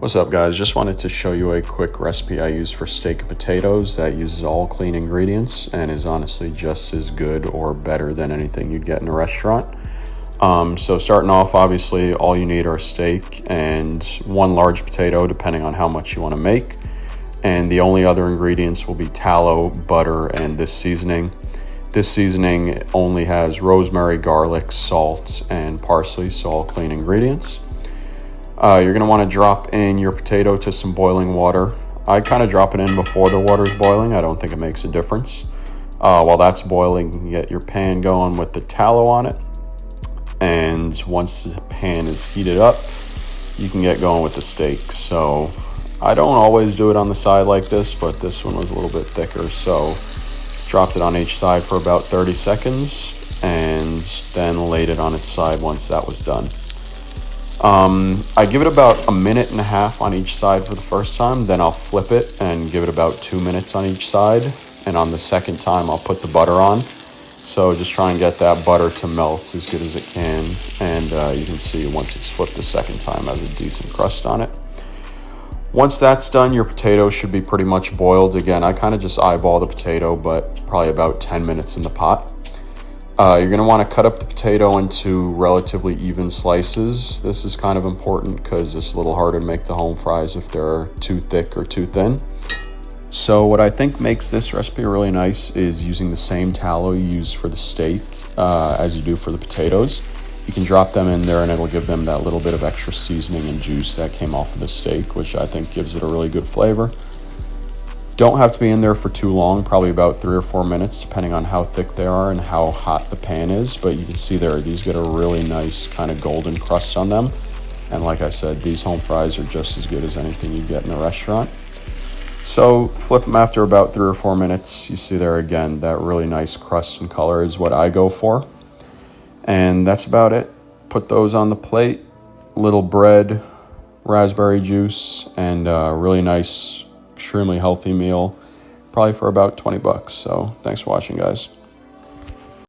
What's up, guys? Just wanted to show you a quick recipe I use for steak and potatoes that uses all clean ingredients and is honestly just as good or better than anything you'd get in a restaurant. So starting off, obviously all you need are steak and one large potato depending on how much you want to make, and the only other ingredients will be tallow, butter, and this seasoning. This seasoning only has rosemary, garlic, salt, and parsley, so all clean ingredients. You're going to want to drop in your potato to some boiling water. I kind of drop it in before the water's boiling. I don't think it makes a difference. While that's boiling, you can get your pan going with the tallow on it. And once the pan is heated up, you can get going with the steak. So I don't always do it on the side like this, but this one was a little bit thicker. So dropped it on each side for about 30 seconds and then laid it on its side once that was done. I give it about a minute and a half on each side for the first time, then I'll flip it and give it about 2 minutes on each side. And on the second time, I'll put the butter on. So just try and get that butter to melt as good as it can. And you can see once it's flipped the second time, it has a decent crust on it. Once that's done, your potato should be pretty much boiled. Again, I kind of just eyeball the potato, but probably about 10 minutes in the pot. You're going to want to cut up the potato into relatively even slices. This is kind of important because it's a little harder to make the home fries if they're too thick or too thin. So what I think makes this recipe really nice is using the same tallow you use for the steak as you do for the potatoes. You can drop them in there and it'll give them that little bit of extra seasoning and juice that came off of the steak, which I think gives it a really good flavor. Don't have to be in there for too long, probably about 3 or 4 minutes, depending on how thick they are and how hot the pan is. But you can see there, these get a really nice kind of golden crust on them. And like I said, these home fries are just as good as anything you get in a restaurant. So flip them after about 3 or 4 minutes. You see there again, that really nice crust and color is what I go for. And that's about it. Put those on the plate, little bread, raspberry juice, and a really nice, extremely healthy meal, probably for about $20. So thanks for watching, guys.